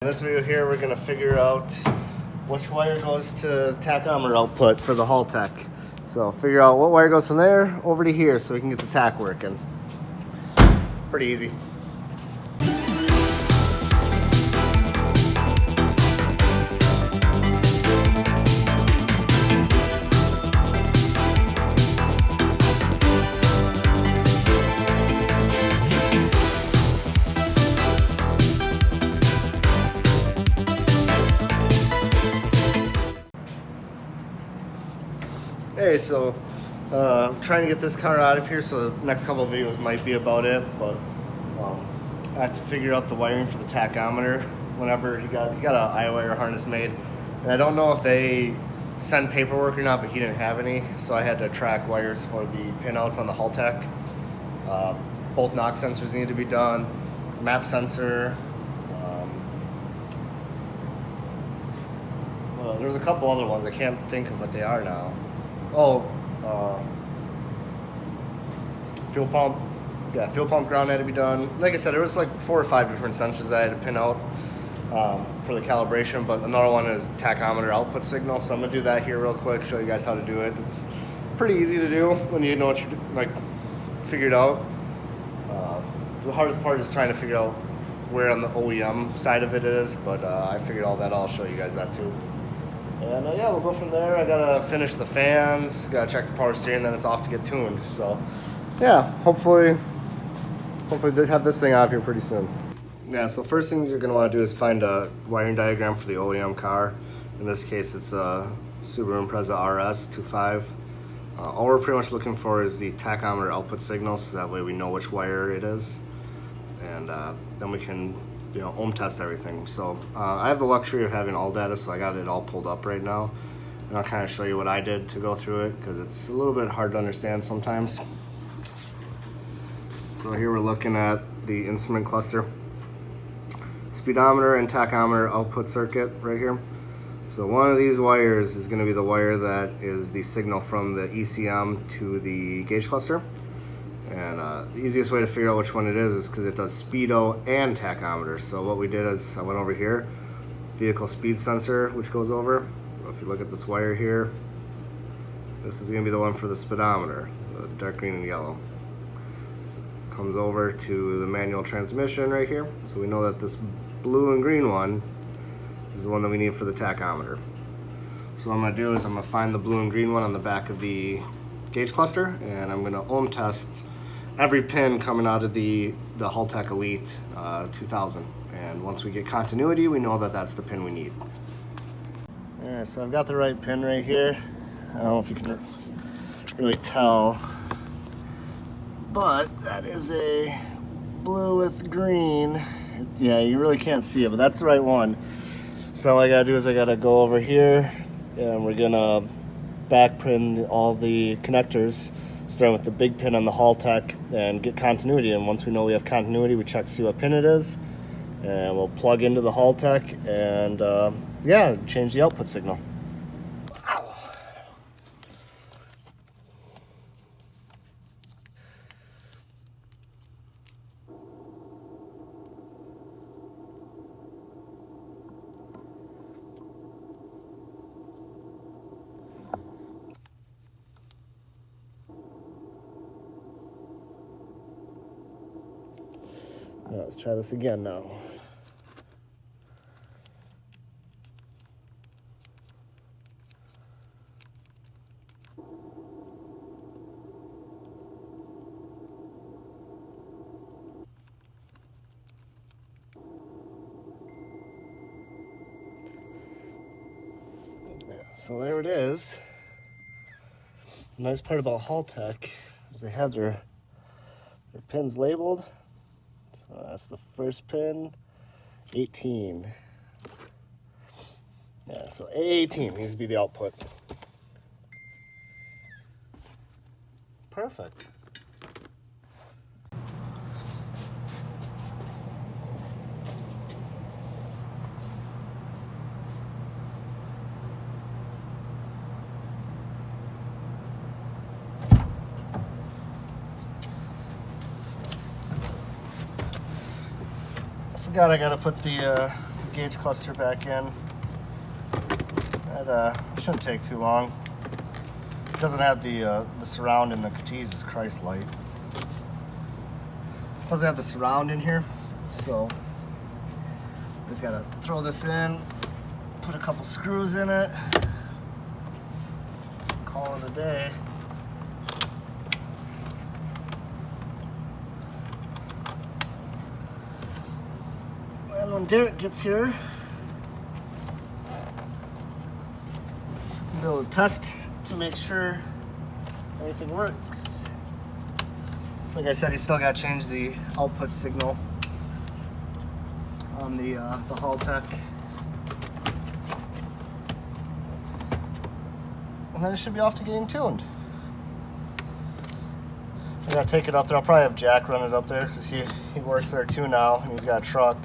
In this video here, we're going to figure out which wire goes to tachometer output for the Haltech. So figure out what wire goes from there over to here so we can get the tach working. Pretty easy. Hey, so I'm trying to get this car out of here, so the next couple of videos might be about it, but I have to figure out the wiring for the tachometer whenever he got an Iwire harness made. And I don't know if they send paperwork or not, but he didn't have any, so I had to track wires for the pinouts on the Haltech. Both knock sensors need to be done, map sensor. Well, there's a couple other ones, I can't think of what they are now. Fuel pump. Yeah, fuel pump ground had to be done. Like I said, there was like 4 or 5 different sensors that I had to pin out for the calibration, but another one is tachometer output signal. So I'm gonna do that here real quick, show you guys how to do it. It's pretty easy to do when you know what you're like figured out. The hardest part is trying to figure out where on the OEM side of it is, but I figured all that. I'll show you guys that too. And yeah, we'll go from there. I gotta finish the fans, gotta check the power steering, then it's off to get tuned. So yeah, hopefully they have this thing out here pretty soon. Yeah, so first things you're gonna wanna do is find a wiring diagram for the OEM car. In this case, it's a Subaru Impreza RS 2.5. All we're pretty much looking for is the tachometer output signal, so that way we know which wire it is. And then we can ohm test everything. So I have the luxury of having all data, so I got it all pulled up right now. And I'll kind of show you what I did to go through it, because it's a little bit hard to understand sometimes. So here we're looking at the instrument cluster. Speedometer and tachometer output circuit right here. So one of these wires is going to be the wire that is the signal from the ECM to the gauge cluster. And the easiest way to figure out which one it is because it does speedo and tachometer. So what we did is I went over here, vehicle speed sensor, which goes over. So if you look at this wire here, this is going to be the one for the speedometer, the dark green and yellow. So it comes over to the manual transmission right here. So we know that this blue and green one is the one that we need for the tachometer. So what I'm going to do is I'm going to find the blue and green one on the back of the gauge cluster, and I'm going to ohm test every pin coming out of the Haltech Elite 2000. And once we get continuity, we know that that's the pin we need. Alright, so I've got the right pin right here. I don't know if you can really tell, but that is a blue with green. Yeah, you really can't see it, but that's the right one. So all I gotta do is I gotta go over here, and we're gonna back pin all the connectors, starting with the big pin on the Haltech, and get continuity. And once we know we have continuity, we check to see what pin it is, and we'll plug into the Haltech and yeah, change the output signal. Ow. Let's try this again now. So there it is. The nice part about Haltech is they have their pins labeled. So that's the first pin, 18. Yeah, so A18 needs to be the output. Perfect. forgot I gotta put the gauge cluster back in. That shouldn't take too long. It doesn't have the surround in the Jesus Christ light. Doesn't have the surround in here, so just gotta throw this in, put a couple screws in it, call it a day. And when Derek gets here, we'll be able to test to make sure everything works. So like I said, he's still got to change the output signal on the Haltech. And then it should be off to getting tuned. I gotta take it up there. I'll probably have Jack run it up there because he works there too now, and he's got a truck.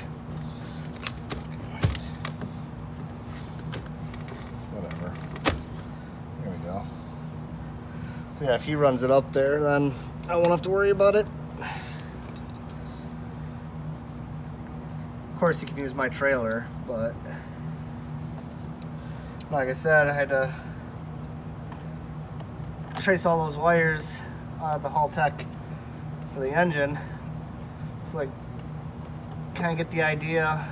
Whatever. There we go. So yeah, if he runs it up there, then I won't have to worry about it. Of course, he can use my trailer, but like I said, I had to trace all those wires out of the Haltech for the engine. So like, kind of get the idea.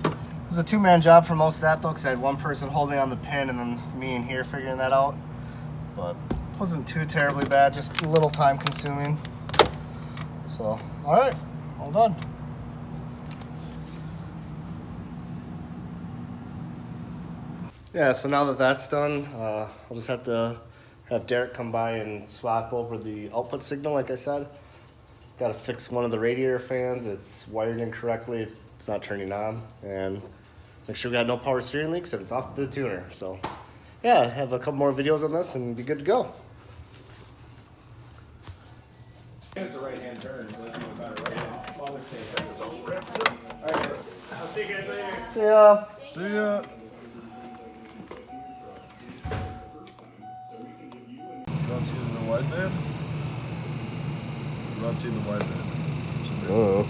It was a two-man job for most of that though, because I had one person holding on the pin and then me in here figuring that out. But it wasn't too terribly bad, just a little time consuming. So, all right, all done. Yeah, so now that that's done, I'll just have to have Derek come by and swap over the output signal, like I said. Got to fix one of the radiator fans. It's wired incorrectly. It's not turning on. And make sure we got no power steering leaks and it's off to the tuner. So, yeah, have a couple more videos on this and be good to go. It's a right-hand turn, so that's even better. Right-hand. Well, it's all wrapped up. All right, I'll see you guys later. See ya. See ya. You don't see it in the wideband? You don't see it in the wideband. Oh.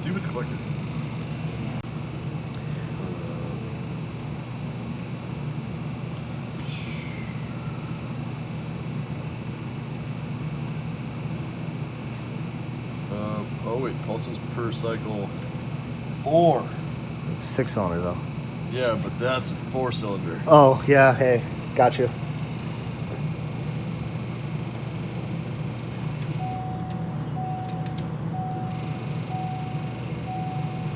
See what's collected. Oh wait, pulses per cycle 4. It's a 6-cylinder though. Yeah, but that's a 4-cylinder. Oh, yeah, hey, got you.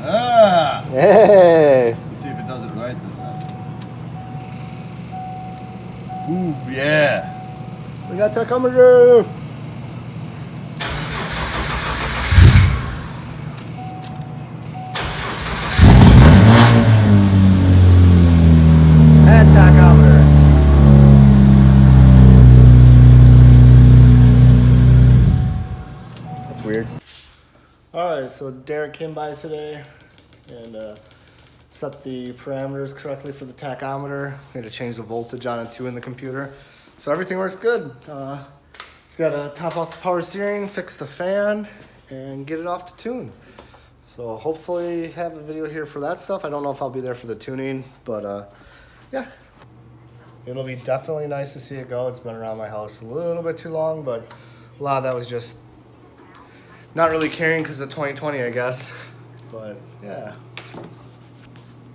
Ah! Hey! Let's see if it does it right this time. Ooh, yeah. We got tachometer! And tachometer. That's weird. Alright, so Derek came by today and set the parameters correctly for the tachometer. We had to change the voltage on it too in the computer. So everything works good. Just gotta top out the power steering, fix the fan, and get it off to tune. So hopefully have a video here for that stuff. I don't know if I'll be there for the tuning, but yeah. It'll be definitely nice to see it go. It's been around my house a little bit too long, but a lot of that was just not really caring because of 2020, I guess. But yeah.